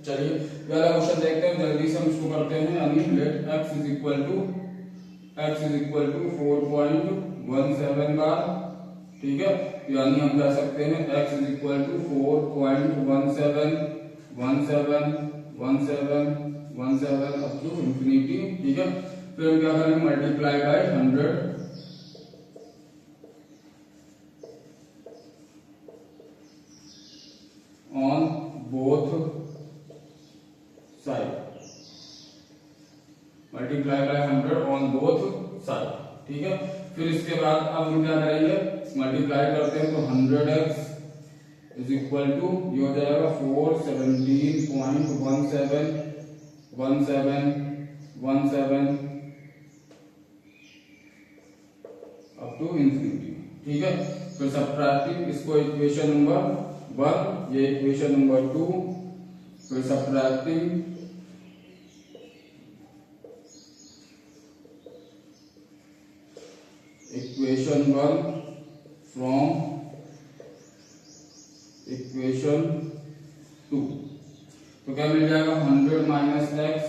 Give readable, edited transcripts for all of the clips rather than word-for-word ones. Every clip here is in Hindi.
चलिए पहला क्वेश्चन देखते हैं, जल्दी से हम इसको करते हैं। यानी let x is equal to 4.17 bar, ठीक है। यानी हम कह सकते हैं x is equal to 4.17 up to infinity, ठीक है। फिर हम क्या करेंगे, multiply by 100 on both side, multiply by 100 on both side, ठीक है। फिर इसके बाद अब हम क्या करेंगे, मल्टीप्लाई करते हैं तो 100x इज इक्वल टू ये हो जाएगा 417.17 अप टू इंफिनिटी, ठीक है। फिर सब्ट्रैक्टिंग इसको इक्वेशन नंबर 1, ये इक्वेशन नंबर 2, फिर सब्ट्रैक्टिंग इक्वेशन 1 फ्रॉम इक्वेशन 2, तो क्या मिल जाएगा 100x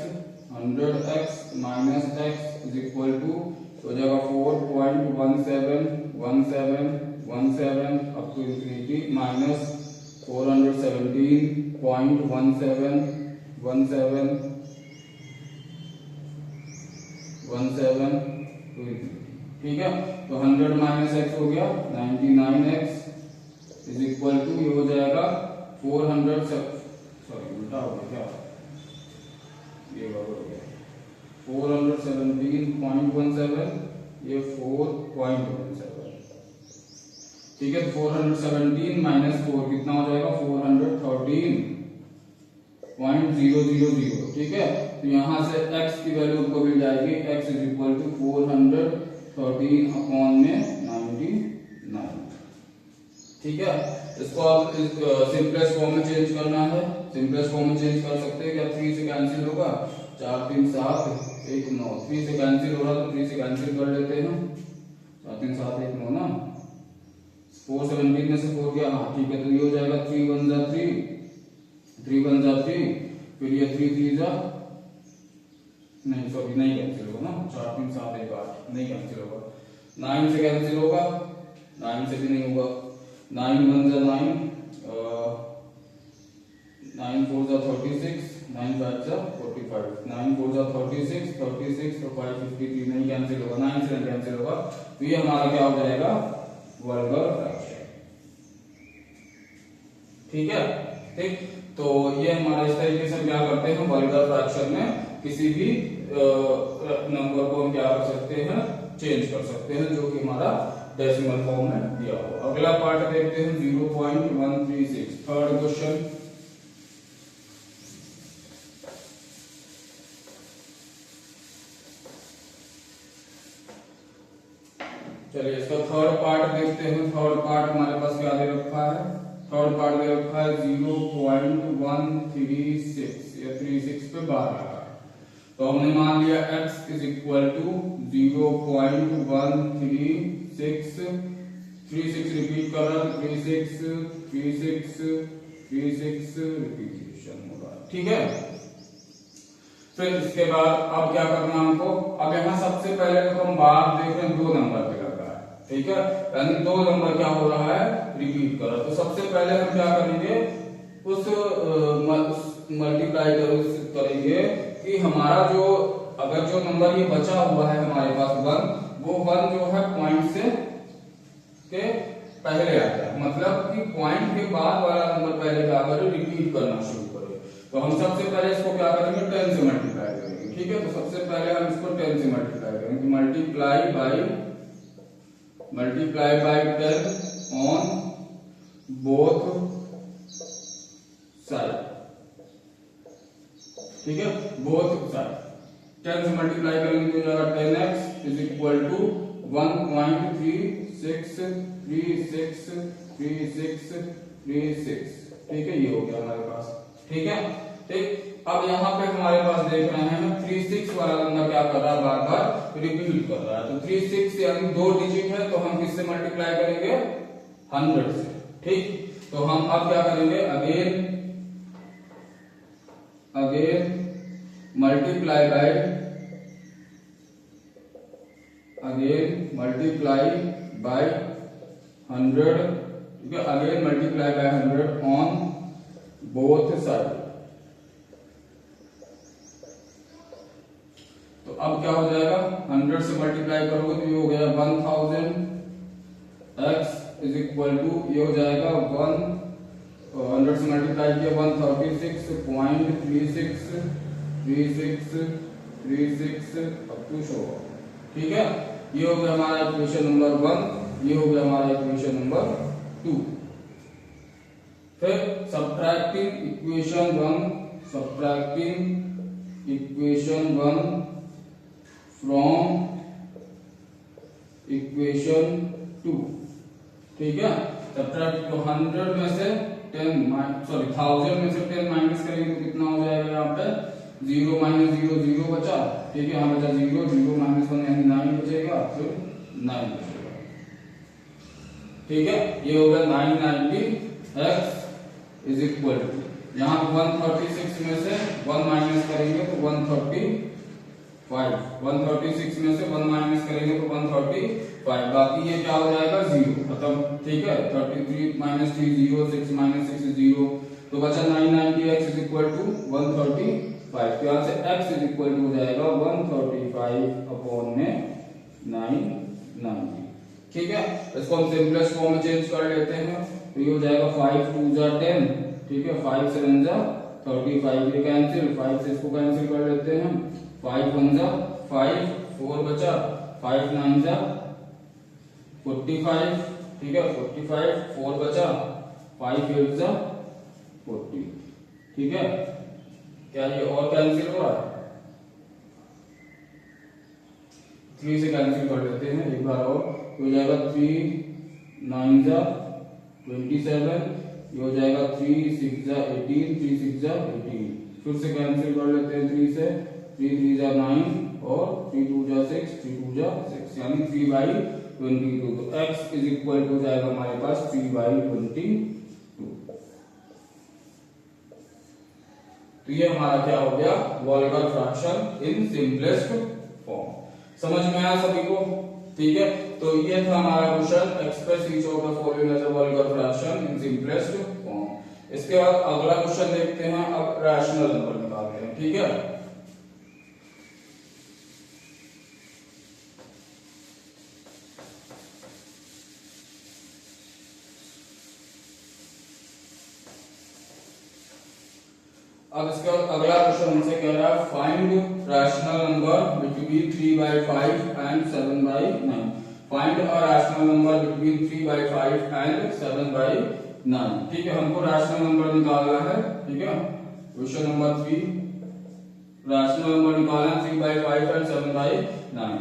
minus x is equal to हो जाएगा 4.17 up to infinity minus 417.17 to infinity, ठीक है। तो 100 माइनस x हो गया 99x इज इक्वल टू ये हो जाएगा 400, सॉरी उल्टा हो गया क्या, ये बराबर हो गया 417.17, ये 4.17, ठीक है। 417 माइनस 4 कितना हो जाएगा 413.000, ठीक है। तो यहां से x की वैल्यू हमको मिल जाएगी, x is equal to 413 upon में 99, ठीक है। इसको आप सिंपलेस्ट फॉर्म में चेंज करना है, सिंपलेस्ट फॉर्म में चेंज कर सकते हैं। क्या 3 से कैंसिल होगा, 4 3 7 1 9, 3 से कैंसिल हो रहा तो 3 से कैंसिल कर लेते हैं, 4 3 7 1 9 ना, 417 में से 4 गया, हाँ ठीक है। तो ये हो जाएगा 3 1 जा 3, 3 1 जा 3, फिर ये 3 3 जा, नहीं सॉरी नहीं कैंसिल होगा ना, 4 3 7 1 8 नहीं कैंसिल होगा, 9 से कैंसिल होगा, 9 से भी नहीं होगा, 9 1 जा 9, 9 4 जा 36, 9 5 जा 45, 9 4 जा 36 तो 553 नहीं कैंसिल होगा, 9 से नहीं कैंसिल होगा। तो ये हमारा क्या हो जाएगा, वर्गर फ्रैक्शन, ठीक है, ठीक। तो ये हमारा इस तरीके से क्या करते हैं, वर्गर फ्रैक्शन में किसी भी नंबर को हम क्या कर सकते हैं, चेंज कर सकते हैं, जो कि हमारा डेसिमल फॉर्म में दिया हो। अगला पार्ट देखते हैं 0.136, थर्ड क्वेश्चन। चलिए इसका थर्ड पार्ट देखते हैं। थर्ड पार्ट हमारे पास क्या दे रखा है, थर्ड पार्ट दे रखा है 0.136, ये 36 पे बार लगा, तो हमने मान लिया x is equal to 0.136 repeat कर रहा है, 36 रिपीटेशन होगा, ठीक है। फिर इसके बाद अब क्या करना हमको, अब यहाँ सबसे पहले तो हम बार देख रहे हैं 2 नंबर पे लगा है, ठीक है, यानी 2 नंबर क्या हो रहा है, रिपीट कर रहा है। तो सबसे पहले हम क्या करेंगे, उस मल्टीप्लाई करेंगे कि हमारा जो अगर जो नंबर ये बचा हुआ है हमारे पास 1, वो 1 जो है पॉइंट से के पहले आता है, मतलब कि पॉइंट के बाद वाला नंबर पहले क्या करे, रिपीट करना शुरू करे। तो हम सबसे पहले इसको क्या करेंगे, 10 से मल्टीप्लाई करेंगे, ठीक है। तो सबसे पहले हम इसको 10 से मल्टीप्लाई करेंगे, multiply bye 10 on both side, ठीक है, बोथ साइड 10 से मल्टीप्लाई करेंगे तो जाएगा 10x इज इक्वल टू 1.363636, ठीक है, ये हो गया हमारे पास, ठीक है, ठीक। अब यहाँ पे हमारे पास देख रहे हैं 36 वाला नंबर क्या कर रहा है, बार बार रिपीट कर रहा है। तो 36 यानी 2 डिजिट है, तो हम किससे मल्टीप्लाई करेंगे, 100 से, ठीक। तो हम अब क्या करेंगे, अगेन अगेन मल्टीप्लाई बाय 100, ठीक है, again multiply by 100 on both side. तो अब क्या हो जाएगा, 100 से मल्टीप्लाई करोगे तो ये हो गया 1000 x इज इक्वल टू, ये हो जाएगा 100 से मल्टीप्लाई किया 136.3636 अप टू शो। ठीक है, ये हो गया हमारा इक्वेशन नंबर 1, ये हो गया हमारा इक्वेशन नंबर 2। फिर सब्ट्रैक्टिंग इक्वेशन 1 फ्रॉम इक्वेशन 2। ठीक है, सब्ट्रैक्ट तो 100 में से 10 माइनस करेंगे तो कितना हो जाएगा, यहाँ पे 0 माइनस 0 0 बचा। ठीक है, यहाँ बचा 0 0 माइनस 1 यानी 9 बचेगा, फिर 9 बचेगा। ठीक है, ये हो गया 990 x इज इक्वल टू, यहाँ 136 में से 1 माइनस करेंगे तो 136 में से 1 माइनस करेंगे तो 135, बाकी ये क्या हो जाएगा 0 खत्म। ठीक है, 33 माइनस 3 0, 6 माइनस 6 0, तो बचा 990x इज इक्वल टू 135। तो यहाँ से x इज इक्वल टू हो जाएगा 135 अपॉन में 990। ठीक है, इसको हम सिंपलेस्ट फॉर्म में चेंज कर लेते हैं, तो ये हो जाएगा 5 2 जा 10। ठीक है, 5 7 जा 35, ये कैंसिल, 5 से इसको कैंसिल कर लेते हैं, 5 1 जा 5, 4 बचा, 5 9 जा 45। ठीक है, 45, 4 बचा, 5 8 जा 40। ठीक है, क्या ये और कैंसिल हो रहा है, 3 से कैंसिल कर लेते हैं एक बार और, तो हो जाएगा 3 9 जा 27, ये हो जाएगा 3 6 जा 18, 3 6 जा 18, फिर से कैंसिल कर लेते हैं 3 से, 3 3 जा 9 और 3 2 जा 6, 3 2 जा 6, यानी 3/22। तो x इज इक्वल टू जाएगा हमारे पास 3/22। तो ये हमारा क्या हो गया, vulgar fraction in simplest form. समझ में आया सभी को? ठीक है, तो ये था हमारा question, express each of the following as a vulgar fraction in simplest form. इसके बाद अगला क्वेश्चन देखते हैं, अब रैशनल नंबर निकालते हैं। ठीक है, अब इसका अगला क्वेश्चन हमसे कह रहा है find rational number between 3/5 and 7/9। Find a rational number between 3/5 and 7/9। ठीक है, हमको रैशनल नंबर निकालना है। ठीक है, क्वेश्चन नंबर 3, रैशनल नंबर निकालना है 3/5 एंड 7/9।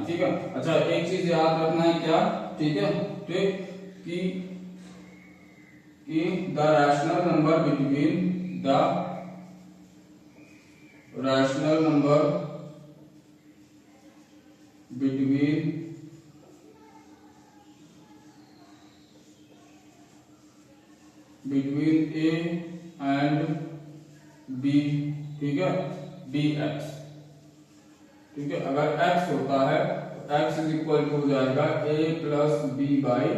ठीक है, अच्छा एक चीज याद रखना है क्या, ठीक है, ठीक, कि the rational number between rational number between A and B, ठीक है, dx। ठीक है, अगर x होता है तो x इज इक्वल टू हो जाएगा a प्लस b बाई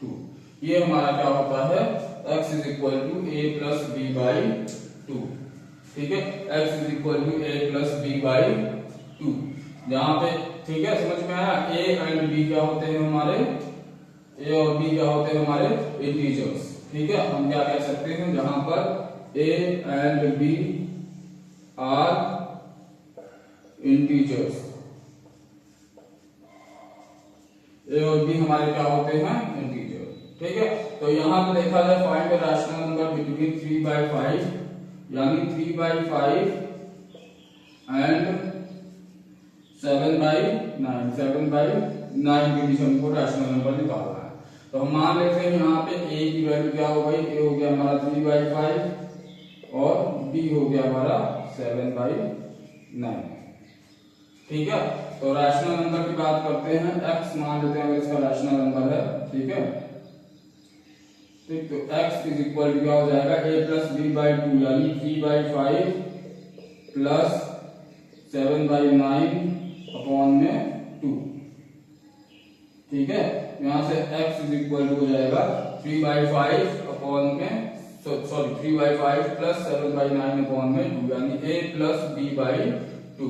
2। ये हमारा क्या होता है, x is equal to a plus b by 2। ठीक है, x is equal to a plus B by 2। जहां पे, ठीक है, समझ में आया, a एंड b क्या होते हैं हमारे, a और b क्या होते हैं हमारे इंटीजर्स। ठीक है, हम क्या कह सकते हैं, जहां पर a and b are integers, a और b हमारे क्या होते हैं इंटीजर। ठीक है, तो यहां पे देखा जाए find the rational number between 3/5 यानी 3/5 एंड 7/9। 7/9 के बीच हमको रैशनल नंबर निकालना है। तो हम मान लेते हैं यहाँ पे a की वैल्यू क्या हो गई, a हो गया हमारा 3/5 और b हो गया हमारा 7/9। ठीक है, तो रैशनल नंबर की बात करते हैं, x मान लेते हैं अगर इसका रैशनल नंबर है। ठीक है, ठीक, तो x इज इक्वल टू क्या हो जाएगा a प्लस b बाई 2 यानी 3/5 प्लस 7/9 अपॉन में 2। ठीक है, यहाँ से x इज इक्वल टू हो जाएगा 3/5 अपॉन में सॉरी 3/5 प्लस 7/9 अपॉन में 2 यानी a प्लस b/2।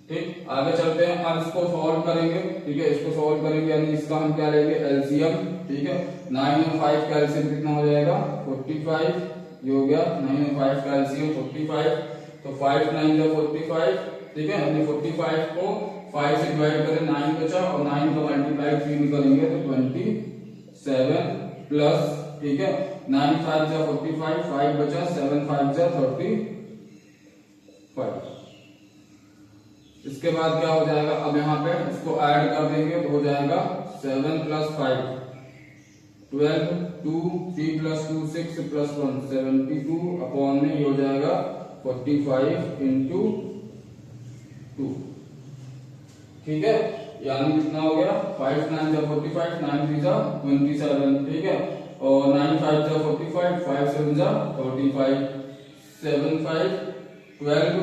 ठीक, आगे चलते हैं। अब इसको सॉल्व करेंगे। ठीक है, इसको सॉल्व करेंगे यानी इसका हम क्या लेंगे, एलसीएम। ठीक है, 9 और 5 का एलसीएम कितना हो जाएगा, 45। ये हो गया 9 और 5 का एलसीएम 45। तो 5 9 जा 45। ठीक है, हमने 45 को 5 से डिवाइड करें 9 बचा और 9 का मल्टीप्लाई 3 करेंगे तो 27 प्लस, ठीक है, 9 5 जा 45, 5 बचा, 7 5 जा 35। इसके बाद क्या हो जाएगा, अब यहाँ पे इसको ऐड कर देंगे तो हो जाएगा 7 प्लस 5 12, 2 3 प्लस 2 6 प्लस 1 72 अपॉन में ये हो जाएगा 45 इंटू 2। ठीक है, यानी कितना हो गया, 5 9 जा 45, 9 3 जा 27। ठीक है, और 9 5 जा 45, 5 7 जा 45, 7 5 12,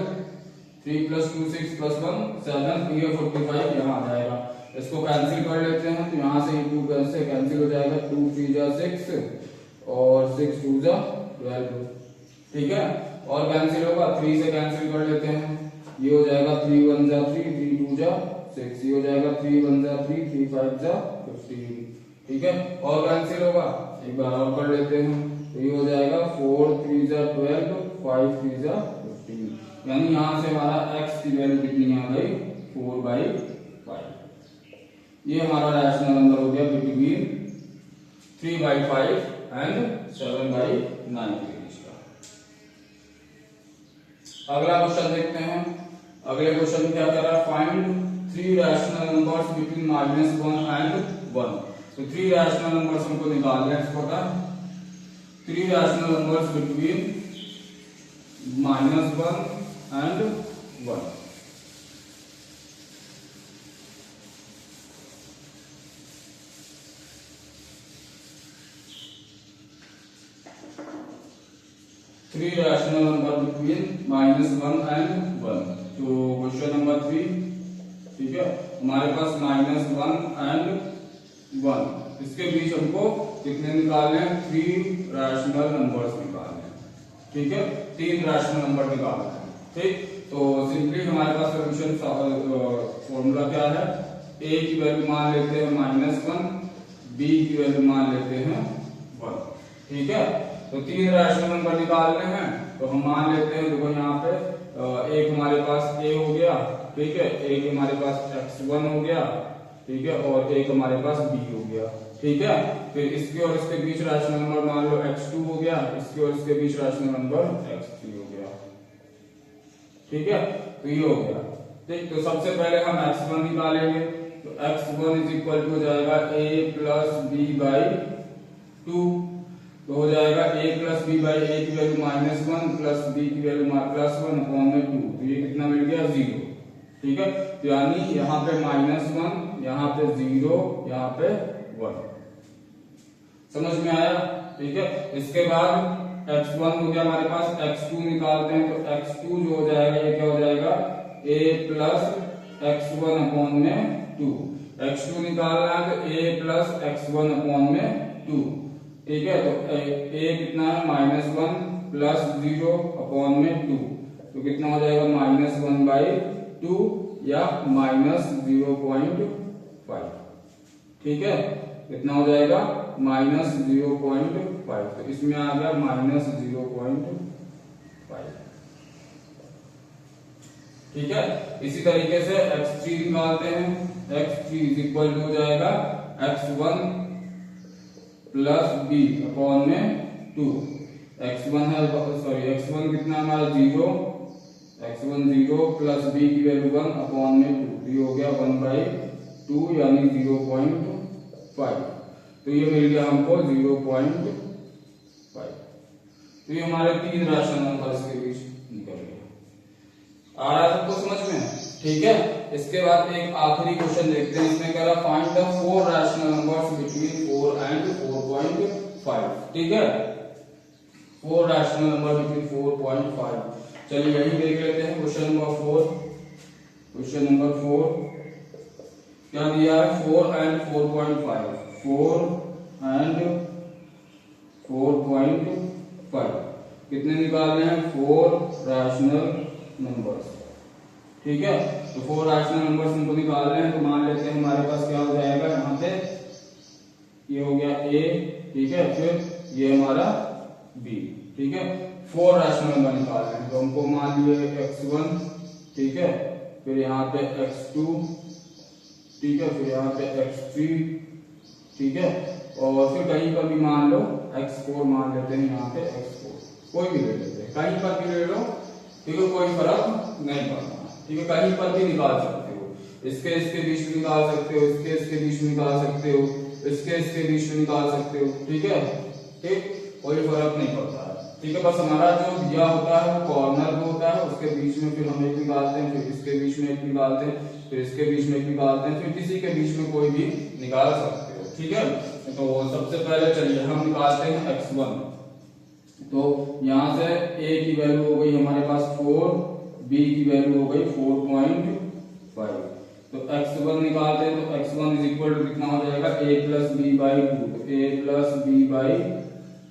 3 प्लस 2 6 प्लस 1 7, ये 45 यहाँ आ जाएगा। इसको कैंसिल कर लेते हैं तो यहाँ से 2 से कैंसिल हो जाएगा, 2 3 जा 6 और 6 2 जा 12। ठीक है, और कैंसिल होगा, 3 से कैंसिल कर लेते हैं, ये हो जाएगा 3 1 जा 3, 3 2 जा 6, ये हो जाएगा 3 1 जा 3, 3 5 जा 15। ठीक है, और कैंसिल होगा, एक बार और कर लेते हैं तो ये हो जाएगा 4 3 जा 12, 5 3 जा 15। यानी यहां से हमारा x की वैल्यू कितनी आ गई, 4/5। ये हमारा रैशनल नंबर हो गया बिटवीन 3/5 एंड 7/9 के बीच का। अगला क्वेश्चन देखते हैं। अगले क्वेश्चन में क्या कह रहा है, find 3 rational numbers between -1 and 1। तो 3 रैशनल नंबर्स हमको निकालना है। इसको पता है 3 rational numbers between -1 and 1। Three rational number between -1 and 1। तो क्वेश्चन नंबर 3, ठीक है, हमारे पास -1 and 1, इसके बीच हमको कितने निकालने हैं, 3 रैशनल नंबर्स निकालने हैं। ठीक है, 3 रैशनल नंबर निकालने हैं। ठीक, तो सिंपली हमारे पास सोल्यूशन फॉर्मूला क्या है, a की वैल्यू मान लेते हैं -1, b की वैल्यू मान लेते हैं 1। ठीक है, तो 3 रैशनल नंबर निकालने हैं तो हम मान लेते हैं, देखो यहाँ पे एक हमारे पास a हो गया, ठीक है, एक हमारे पास x1 हो गया, ठीक है, और एक हमारे पास b हो गया। ठीक है, फिर इसके और इसके बीच रैशनल नंबर मान लो x2 हो गया, इसके और इसके बीच रैशनल नंबर x3 हो गया। ठीक है, तो ये हो गया। ठीक, तो सबसे पहले हम x1 निकालेंगे, तो x1 इज इक्वल टू हो जाएगा a प्लस b/2। तो हो जाएगा a प्लस b/a की वैल्यू -1 प्लस b की वैल्यू +1 अपॉन में 2, तो ये कितना मिल गया, 0। ठीक है, तो यानी यहाँ पे -1, यहाँ पे 0, यहाँ पे 1। समझ में आया। ठीक है, इसके बाद x1 हो गया हमारे पास, x2 निकालते हैं तो x2 जो हो जाएगा, ये क्या हो जाएगा, a प्लस x1 अपॉन में 2। x2 निकालना है तो a प्लस x1 अपॉन में 2। ठीक है, तो a कितना है, -1 प्लस 0 अपॉन में 2, तो कितना हो जाएगा, -1/2 या -0.5। ठीक है, कितना हो जाएगा, -0.5, तो इसमें आ गया -0.5। ठीक है, इसी तरीके से x3 निकालते हैं, x3 इज इक्वल टू हो जाएगा x1 प्लस b अपॉन में 2। x1 है, सॉरी x1 कितना हमारा 0, x1 0 प्लस b की वैल्यू 1 अपॉन में 2, ये हो गया 1/2 यानी 0.5। तो ये मिल गया हमको 0.5। तो ये हमारे 3 रैशनल नंबर्स के बीच निकल गया। आ रहा है सबको समझ में। ठीक है, इसके बाद एक आखिरी क्वेश्चन देखते हैं। इसमें कह रहा find the 4 rational numbers between 4 and 4.5। ठीक है, 4 रैशनल नंबर बिटवीन 4.5। चलिए यही देख लेते हैं क्वेश्चन नंबर 4। क्वेश्चन नंबर 4 क्या दिया है, 4 and 4.5, 4 and 4.5 कितने निकालने हैं, 4 रैशनल नंबर्स। ठीक है, तो 4 रैशनल नंबर्स हमको निकालने हैं। तो मान लेते हैं हमारे पास क्या हो जाएगा, यहाँ पे ये हो गया a, ठीक है, फिर ये हमारा b। ठीक है, 4 रैशनल नंबर निकालने हैं, तो हमको मान लिए x1, ठीक है, फिर यहाँ पे x2, ठीक है, फिर यहाँ पे x3, ठीक है, और फिर कहीं पर भी मान लो x4 मान लेते हैं, यहाँ पे x4 कोई भी ले लेते हैं, कहीं पर भी ले लो, ठीक है, कोई फर्क नहीं पड़ता। ठीक है, कहीं पर भी निकाल सकते हो, इसके बीच में निकाल सकते हो, इसके बीच में निकाल सकते हो, इसके बीच में निकाल सकते हो। ठीक है, ठीक, कोई फर्क नहीं पड़ता है। ठीक है, बस हमारा जो दिया होता है कॉर्नर जो होता है उसके बीच में फिर हम एक निकालते हैं, फिर इसके बीच में एक निकालते हैं, फिर इसके बीच में एक निकालते हैं, फिर किसी के बीच में कोई भी निकाल सकते हो। ठीक है, तो सबसे पहले चलिए हम निकालते हैं x1। तो यहाँ से a की वैल्यू हो गई हमारे पास 4, b की वैल्यू हो गई 4.5। तो x1 निकालते हैं, तो x1 इज इक्वल टू कितना हो जाएगा, a plus B by 2, a plus B by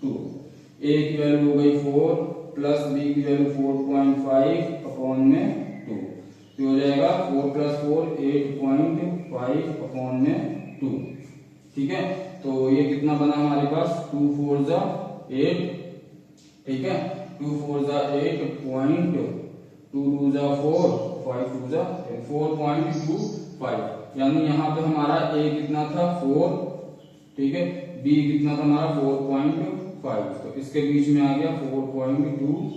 2। a की वैल्यू हो गई 4 प्लस b की वैल्यू 4.5 अपॉन में 2, तो हो जाएगा 4 प्लस 4 8.5 अपॉन में 2। ठीक है, तो ये कितना बना हमारे पास, 2 4 जा 8, ठीक है, 2 4 जा 8 पॉइंट, 2 2 जा 4, 5 2 जा 4.25। यानी यहाँ पे हमारा a कितना था 4, ठीक है, b कितना था हमारा 4.5, तो इसके बीच में आ गया 4.25।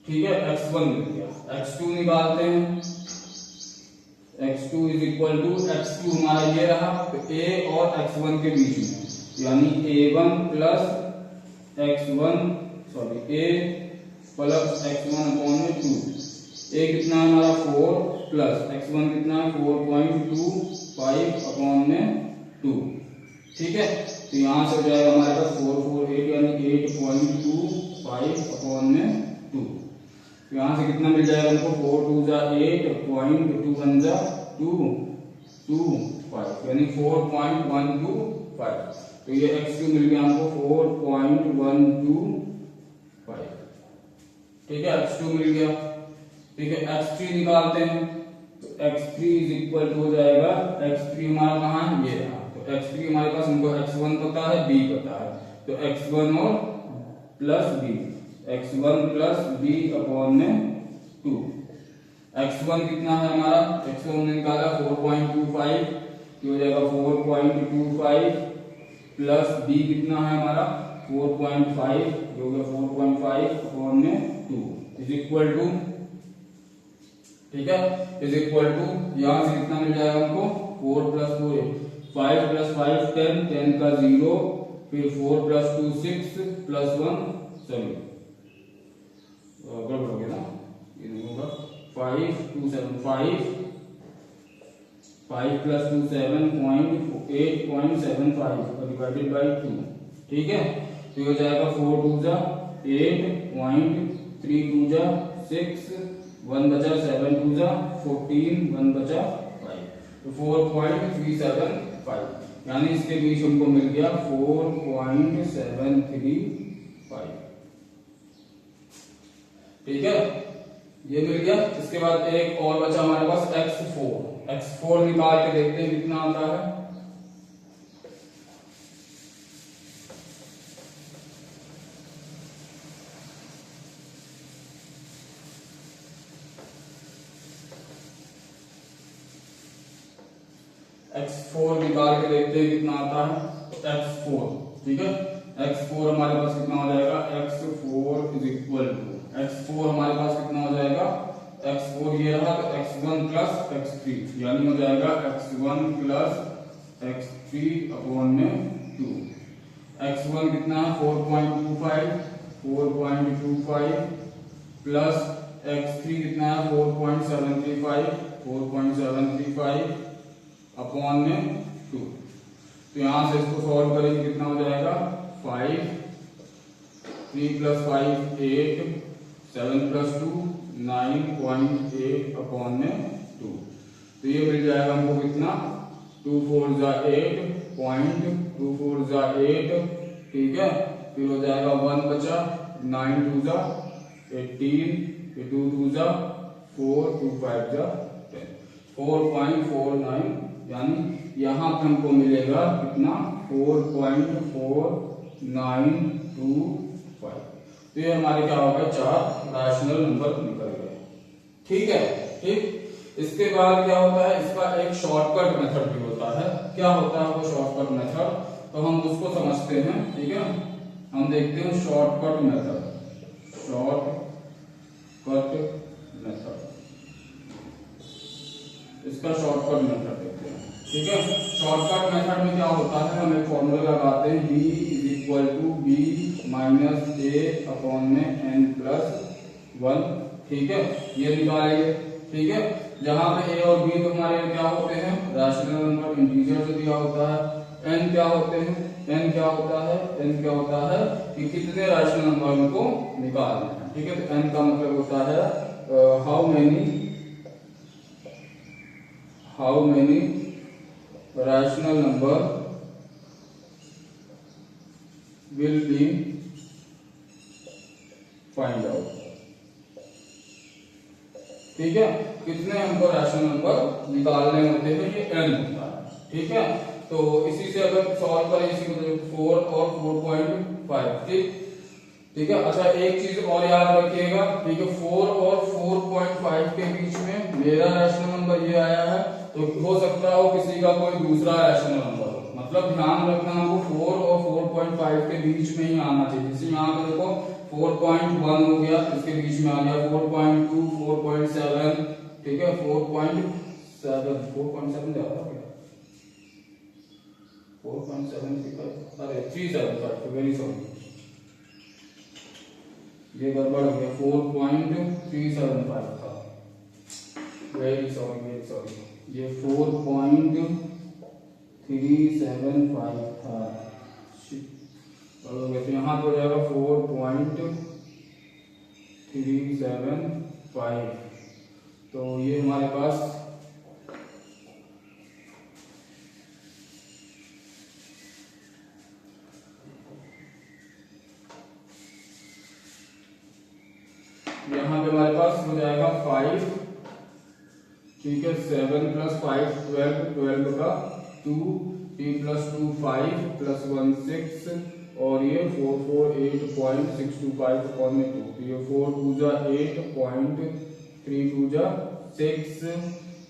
ठीक है, x1 मिल गया। x2 निकालते हैं, x2 is equal to, x2 हमारा ये रहा, तो a और x1 के बीच में, यानी a1 plus x1, sorry a plus x1 upon में 2। a कितना है हमारा 4 प्लस x1 कितना है 4.25 अपॉन में 2। ठीक है, तो यहां से हो जाएगा हमारे पास 448 यानी 8.25 अपॉन में 2। तो यहां से कितना मिल जाएगा हमको, 4 2 जा 8 पॉइंट 2 1 जा 2 2 5 यानी 4.125। तो ये x2 मिल गया हमको 4.125। ठीक है, x2 मिल गया। ठीक है, x3 निकालते हैं, तो x3 इज इक्वल टू हो जाएगा, x3 हमारा कहाँ है, ये रहा। तो x3 हमारे पास, हमको x1 पता है, b पता है, तो x1 और plus b, x1 plus b upon में 2। x1 कितना है हमारा, x1 हमने निकाला 4.25, ये हो जाएगा 4.25 प्लस b कितना है हमारा 4.5, ये हो गया 4.5 अपॉन में 2 इज इक्वल टू, ठीक है, इज इक्वल टू, यहां से कितना मिल जाएगा हमको 4 प्लस 4 5 प्लस 5 10, 10 का 0, फिर 4 प्लस 2 6 प्लस 1 सॉरी गड़बड़ हो गया ना, ये नहीं होगा, 5 2 7 5 प्लस 2 7.8.75 डिवाइडेड बाई 2। ठीक है, तो ये हो जाएगा 4 2 जा 8, 3 2 जा 6, 1 बचा 7 2 जा 14, 1 बचा 5, तो 4.375, यानी इसके बीच हमको मिल गया 4.735। ठीक है, ये मिल गया। इसके बाद एक और बचा हमारे पास x4 निकाल के देखते हैं कितना आता है। x4 निकाल के देखते हैं कितना आता है, तो x4, ठीक है, x4 हमारे पास कितना हो जाएगा, x4 is equal to, x4 हमारे पास कितना हो जाएगा, x4 ये रहा, तो x1 प्लस x3 यानी हो जाएगा x1 प्लस x3 अपॉन में 2। x1 कितना है 4.25 प्लस x3 कितना है 4.735 अपॉन में 2। तो यहां से इसको सॉल्व करेंगे कितना हो जाएगा 5, 3 + 5 8, 7 + 2 9.8 अपॉन में 2। तो ये मिल जाएगा हमको कितना 2 4 = 8 पॉइंट 2 4 = 8, ठीक है। फिर हो जाएगा 1 बचा, 9 2 = 18, फिर 2 2 = 4, 2 5 = 10, 4.49, यानी यहाँ पे हमको मिलेगा कितना 4.4925। तो ये हमारे क्या होगा 4 रैशनल नंबर निकल गए, ठीक है। ठीक, इसके बाद क्या होता है, इसका एक शॉर्टकट मेथड भी होता है। क्या होता है वो शॉर्टकट मेथड, तो हम उसको समझते हैं, ठीक है। हम देखते हैं शॉर्टकट मेथड, शॉर्टकट मेथड, इसका शॉर्टकट मेथड देखते हैं, ठीक है। शॉर्टकट मेथड में क्या होता है, हम एक फॉर्मूला लगाते हैं b = b - a अपॉन में n+1, ठीक है। ये निकालेंगे, ठीक है। जहां पे a और b तो हमारे क्या होते हैं रैशनल नंबर, इंटीजर जो दिया होता है। n क्या होते हैं, n क्या होता है कि कितने रैशनल नंबर को निकालना है, ठीक है। तो n का मतलब होता है how many rational number will be find out, ठीक है। कितने हमको रैशनल नंबर निकालने होते हैं, ये n होता है, ठीक है। तो इसी से अगर सॉल्व करें, इसी को 4 और 4.5, ठीक है। अच्छा एक चीज और याद रखिएगा, ठीक है। 4 और 4.5 के बीच में मेरा रैशनल नंबर ये आया है, तो हो सकता है किसी का कोई दूसरा रैशनल नंबर हो, मतलब ध्यान रखना हमको 4 और 4.5 के बीच में ही आना चाहिए। जैसे यहाँ पे देखो 4.1 हो गया, इसके बीच में आ गया 4.2, 4.7, ठीक है। 4.7 ज्यादा हो गया, 4.75, अरे 375, वेरी सॉरी, ये गड़बड़ हो गया, 4.375 था, वेरी सॉरी, ये 4.375 था, चलो तो यहाँ तो हो जाएगा 4.375। तो ये हमारे पास यहाँ पे हमारे पास हो जाएगा 5, ठीक है। 7 + 5 12, 12 का 2, 3 + 2 5 + 1 6, और ये 448.625 अपॉन में 2। तो ये 4 2 = 8, 3 2 = 6,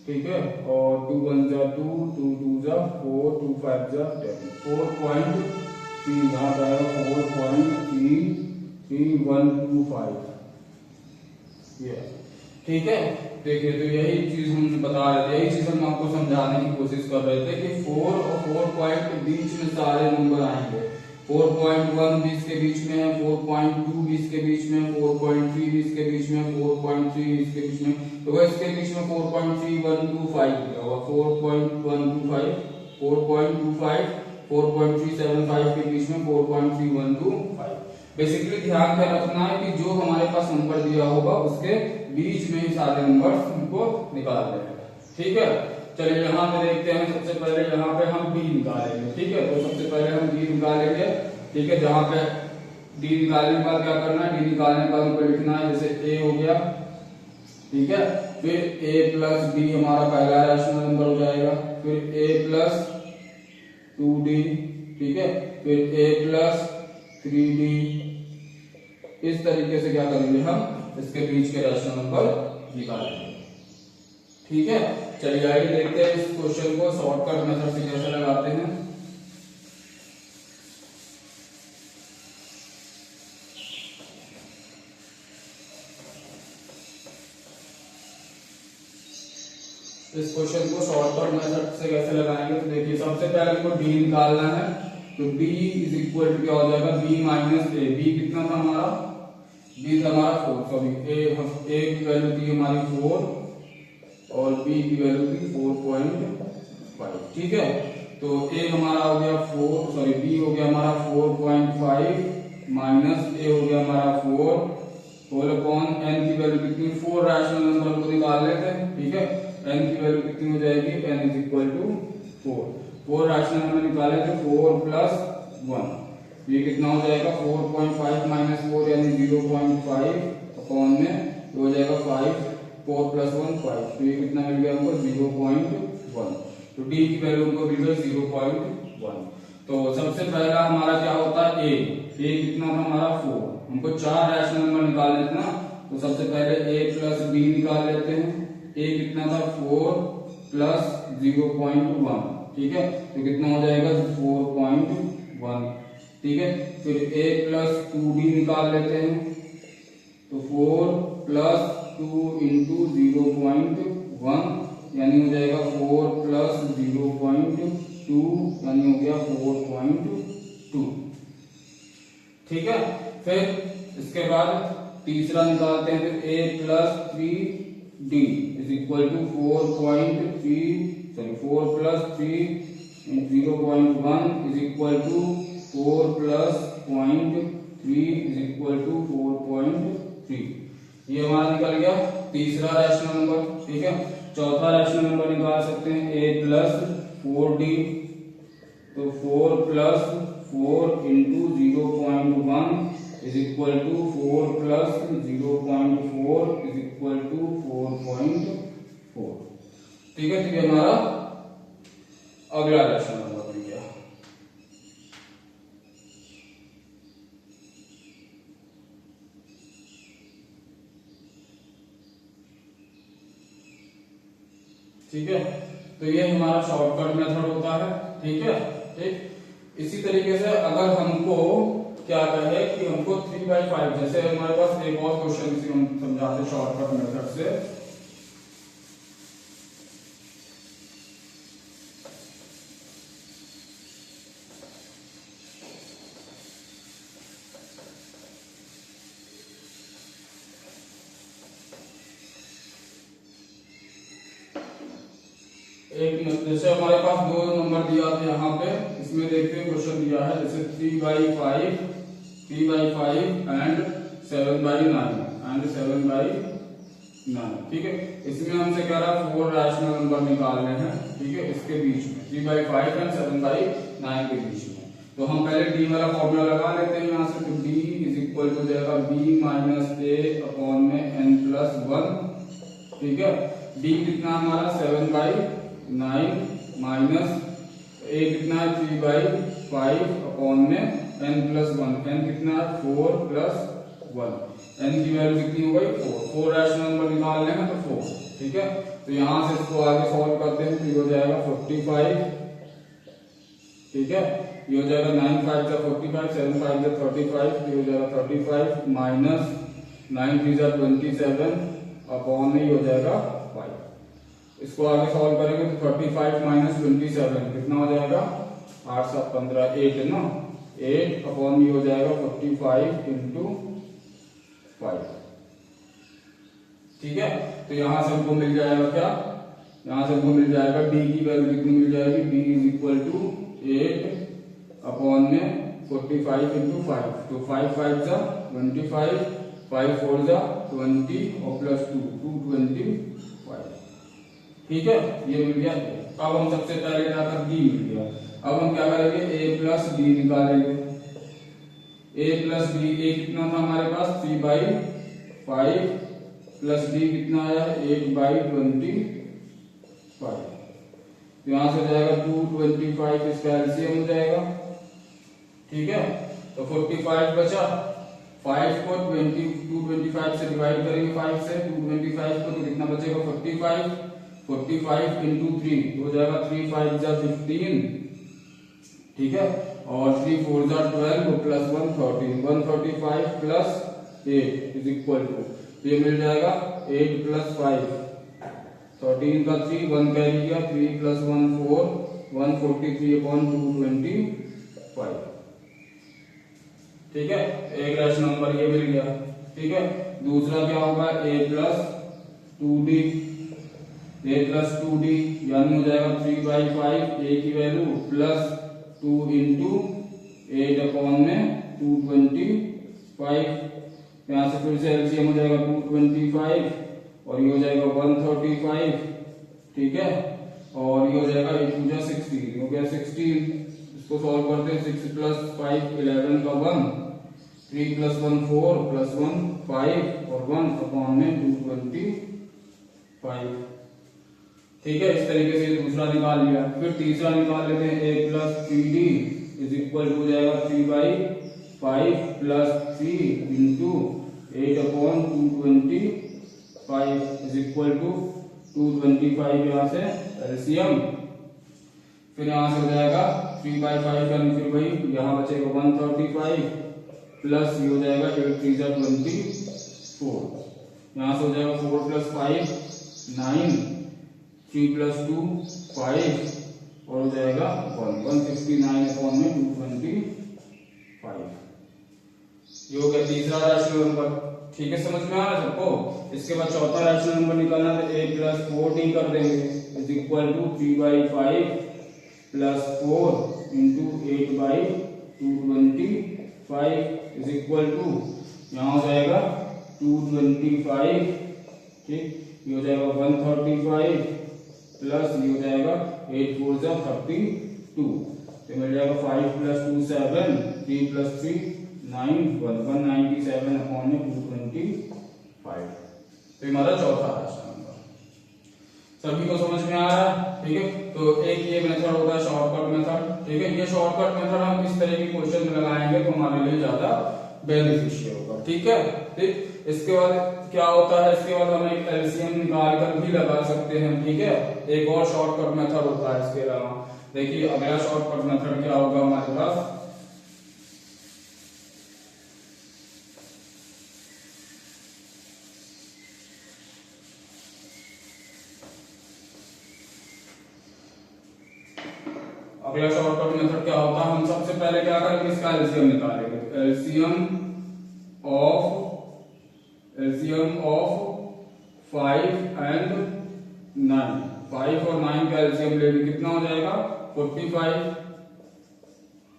ठीक है। और 2 1 = 2, 2 2 = 4, 2 5 = 10, 4.3 यहाँ पे आएगा 4.3125, ये ठीक है। देखिए तो यही चीज हम बता रहे थे, यही चीज हम आपको समझाने की कोशिश कर रहे थे कि 4 और 4 पॉइंट के बीच में सारे नंबर आएंगे। 4.1 20 के बीच में है, 4.2 20 के बीच में, 4.3 20 के बीच में, 4.3 20 के बीच में, तो इसके बीच में 4.3125 लिखा हुआ, 4.125, 4.25, 4.375 के बीच में 4.3125। बेसिकली ध्यान क्या रखना है कि जो हमारे पास नंबर दिया होगा उसके बीच में ही सारे नंबर्स हमको निकालने हैं, ठीक है। चलिए यहाँ पे देखते हैं, सबसे पहले यहाँ पे हम b निकालेंगे, ठीक है। तो सबसे पहले हम b निकालेंगे, ठीक है। जहाँ पे d निकालने के बाद क्या करना है, d निकालने के बाद हमको लिखना है, जैसे a हो गया, ठीक है। फिर a + b हमारा पहला रैशनल नंबर हो जाएगा, फिर a + 2d, ठीक है। फिर a + 3d, इस तरीके से क्या करेंगे हम इसके बीच के रैशनल नंबर निकालेंगे, ठीक है। चलिए आइए देखते हैं इस क्वेश्चन को शॉर्टकट मेथड से कैसे लगाते हैं। इस क्वेश्चन को शॉर्टकट मेथड से कैसे लगाएंगे, तो देखिए सबसे पहले हमको d निकालना है। तो b = क्या हो जाएगा, b - a। b कितना था हमारा, b था हमारा 4, सॉरी a की वैल्यू थी हमारी 4 और b की वैल्यू थी 4.5, ठीक है। तो a हमारा हो गया 4, सॉरी b हो गया हमारा 4.5 माइनस ए हो गया हमारा 4 होल अपॉन n की वैल्यू कितनी 4 रैशनल नंबर को निकाल लेते हैं। ठीक है, n की वैल्यू कितनी हो जाएगी n is equal to 4 rational number निकाले तो 4 प्लस 1 ये कितना हो जाएगा 4.5 माइनस 4 यानी 0.5 अपॉन में हो जाएगा 5 4 प्लस 1 5 तो ये कितना मिल गया हमको 0.1 तो d की वैल्यू हमको मिल गई 0.1। तो सबसे पहला हमारा क्या होता है a कितना था हमारा 4 हमको 4 रैशनल नंबर निकालने थे ना तो सबसे पहले a प्लस b निकाल लेते हैं। a कितना था 4 प्लस 0.1 ठीक है तो कितना हो जाएगा 4.1 ठीक है। फिर a प्लस 2d निकाल लेते हैं तो 4 प्लस 2 इंटू 0.1 यानी हो जाएगा 4 प्लस 0.2 यानी हो गया 4.2 ठीक है। फिर इसके बाद तीसरा निकालते हैं फिर a plus 3d is equal to 4 plus 3 0.1 is equal to 4 plus 0.3 is equal to 4.3 ये हमारा निकल गया तीसरा रैशनल नंबर। ठीक है, चौथा रैशनल नंबर निकाल सकते हैं a प्लस 4d तो 4 plus 4 into 0.1 is equal to 4 plus 0.4 is equal to 4.4 ठीक है। तो ये हमारा अगला रैशनल नंबर बन गया। ठीक है, तो ये हमारा शॉर्टकट मेथड होता है। ठीक है, ठीक इसी तरीके से अगर हमको क्या कहे कि हमको 3/5 जैसे हमारे पास एक और क्वेश्चन इसी हम समझाते शॉर्टकट मेथड से। एक जैसे हमारे पास दो नंबर दिया था यहाँ पे इसमें देखते हैं क्वेश्चन दिया है जैसे 3/5 एंड 7/9 एंड 7/9 ठीक है। इसमें हमसे कह रहा है 4 रैशनल नंबर निकालने हैं। ठीक है, इसके बीच में 3/5 एंड 7/9 के बीच में तो हम पहले d वाला फॉर्मूला लगा लेते हैं यहाँ से। तो d इज इक्वल टू जाएगा b माइनस a अपॉन में n प्लस 1। ठीक है, d कितना हमारा 7/9 माइनस a कितना है 3/5 अपॉन में n प्लस 1 n कितना है 4 प्लस 1 n की वैल्यू कितनी हो गई 4 रैशनल नंबर निकालने हैं तो 4। ठीक है, तो यहां से इसको आगे सॉल्व करते हैं तो ये हो जाएगा 45। ठीक है, ये हो जाएगा 9 5 जा 45 7 5 जा 35 ये हो जाएगा 35 माइनस 9 3 जा 27 अपॉन में हो जाएगा 5। इसको आगे सॉल्व करेंगे तो 35 माइनस 27 कितना हो जाएगा 8 7 15 8 ना 8 अपॉन में हो जाएगा 45 इंटू 5। ठीक है, तो यहां से हमको मिल जाएगा क्या यहां से हमको मिल जाएगा d की वैल्यू कितनी मिल जाएगी d is equal to 8 upon में 45 इंटू 5 तो 5 5 जा 25 5 4 जा 20 और प्लस 2 225। ठीक है, ये मिल गया। अब हम सबसे पहले क्या कर d मिल गया। अब हम क्या करेंगे a प्लस d निकालेंगे। a प्लस d a कितना था हमारे पास 3/5 प्लस d कितना है 8/25। तो यहां से जाएगा 225 इसका एलसीएम हो जाएगा। ठीक है, तो 45 बचा 5 को 225 से डिवाइड करेंगे 5 से 225 को तो कितना बचेगा 45 इंटू 3 हो जाएगा 3 5 जा 15। ठीक है, और 3 4 जा 12 प्लस 1 13 135 प्लस 8 इज इक्वल टू ये मिल जाएगा 8 प्लस 5 13 का 3 1 कैरी किया 3 प्लस 1 4 143 अपॉन 225। ठीक है, एक रैशनल नंबर ये मिल गया। ठीक है, दूसरा क्या होगा a प्लस 2d यानी हो जाएगा 3/5 a की वैल्यू प्लस 2 इंटू 8 अपॉन में 225, यहाँ से फिर से एलसीएम हो जाएगा 225 और ये हो जाएगा 135, ठीक है, और ये हो जाएगा 8 2 जा 16, हो गया 16। इसको सॉल्व करते हैं, 6 + 5 11 का 1, 3 + 1 4 + 1 5 और 1 अपॉन में 225, ठीक है। इस तरीके से दूसरा निकाल लिया। फिर तीसरा निकाल लेते हैं, a + 3d हो जाएगा 3/5 + 3 इंटू 8/225 225 यहाँ से एलसीएम। फिर यहाँ से हो जाएगा 3/5 का फिर वही यहाँ बचेगा 135 प्लस ये हो जाएगा 8 3 जा 24, यहाँ से हो जाएगा 4 + 5 9, 3 + 2 5 और हो जाएगा 169 अपॉन में 225। ये हो गया तीसरा रैशनल नंबर, ठीक है, समझ में आ रहा है सबको। इसके बाद चौथा रैशनल नंबर निकालना है, तो a + 4d कर देंगे = 3/5 + 4 इंटू 8/225 यहाँ हो जाएगा 225, ठीक, ये हो जाएगा 135 प्लस ये हो जाएगा 8 4 जा 32, तो मिल जाएगा 5 + 2 7, 3 + 3 9 197 अपॉन में 225। तो हमारा चौथा रैशनल नंबर सभी को समझ में आ रहा है, ठीक है। तो एक ये मेथड होता है शॉर्टकट मेथड, ठीक है। ये शॉर्टकट मेथड हम इस तरह की क्वेश्चन में लगाएंगे तो हमारे लिए ज्यादा बेनिफिशियल होगा, ठीक है, ठीक। इसके बाद क्या होता है, इसके बाद हम एक एलसीएम निकाल कर भी लगा सकते हैं, ठीक है। एक और शॉर्टकट मेथड होता है इसके अलावा। देखिए अगला शॉर्टकट मेथड क्या होगा हमारे पास, अगला शॉर्टकट मेथड क्या होता है, हम सबसे पहले क्या करेंगे, इसका एलसीएम निकालेंगे। एलसीएम ऑफ 5 and 9, 5 और 9 का एलसीएम लेंगे, कितना हो जाएगा 45,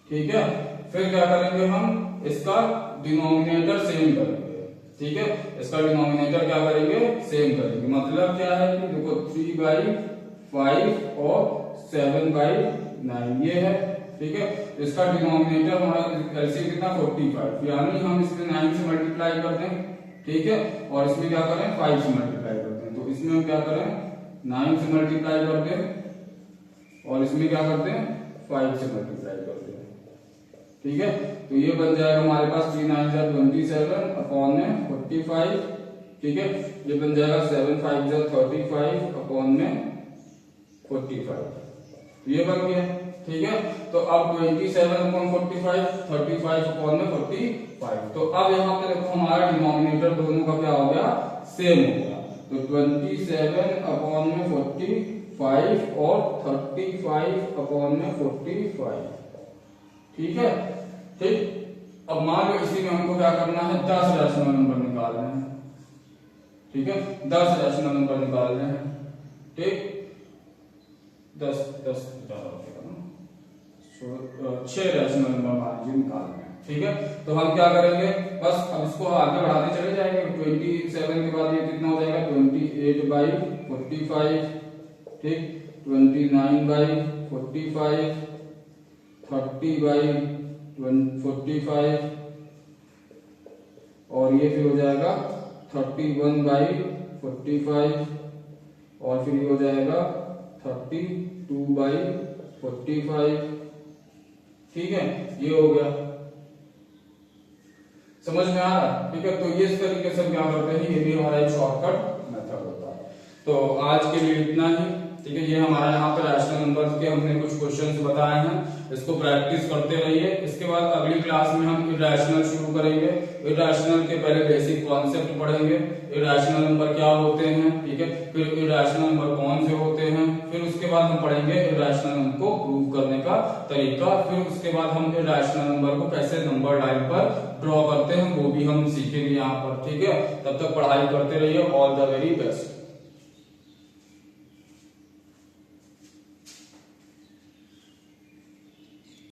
ठीक है। फिर क्या करेंगे, हम इसका डिनोमिनेटर सेम करेंगे, ठीक है। इसका डिनोमिनेटर क्या करेंगे, सेम करेंगे। मतलब क्या है कि देखो 3/5 और 7/9 ये है, ठीक है। इसका डिनोमिनेटर हमारा एलसीएम कितना 45, यानी हम इसमें 9 से मल्टीप्लाई कर दें, ठीक है, और इसमें क्या करें 5 से मल्टीप्लाई कर दें। तो इसमें हम क्या करें 9 से मल्टीप्लाई कर दें और इसमें क्या करते हैं 5 से मल्टीप्लाई कर दें, ठीक है। तो ये बन जाएगा हमारे पास 3 9 जा 27 अपॉन में 45, ठीक है। ये बन जाएगा 7 5 जा 35 अपॉन में 45, ये बन गया, ठीक है। तो अब 27/45 35 अपॉन में 45, तो अब यहाँ पे देखो हमारा डिनोमिनेटर दोनों का क्या हो गया, सेम हो गया। तो 27 अपॉन में 45 और 35 अपॉन में 45, ठीक है, ठीक। अब मान लो इसी में हमको क्या करना है, 10 रैशनल नंबर निकालने हैं, ठीक है, 10 रैशनल नंबर निकालने हैं, ठीक। 10 ज्यादा हो गया ना, 6 रैशनल नंबर मान लीजिए निकालने हैं, ठीक है। तो हम क्या करेंगे, बस अब इसको आगे बढ़ाते चले जाएंगे। 27 के बाद ये कितना हो जाएगा 28/45, ठीक, 29/45, 30/45 और ये फिर हो जाएगा 31/45 और फिर ये हो जाएगा 32/45, ठीक है, ये हो गया, समझ में आ रहा है, ठीक है। तो ये इस तरीके से हम क्या करते हैं, ये भी हमारा एक शॉर्टकट मेथड होता है। तो आज के लिए इतना ही, ठीक है। ये हमारा यहाँ पे रैशनल नंबर्स के हमने कुछ क्वेश्चंस बताए हैं, इसको प्रैक्टिस करते रहिए। इसके बाद अगली क्लास में हम इरैशनल शुरू करेंगे। इरैशनल के पहले बेसिक कॉन्सेप्ट पढ़ेंगे, इरैशनल नंबर क्या होते हैं, ठीक है, फिर इरैशनल नंबर कौन से होते हैं, फिर उसके बाद हम पढ़ेंगे इरैशनल नंबर को प्रूव करने का तरीका, फिर उसके बाद हम इरैशनल नंबर को कैसे नंबर लाइन पर ड्रॉ करते हैं वो भी हम सीखेंगे यहाँ पर, ठीक है। तब तक पढ़ाई करते रहिए। All the very best.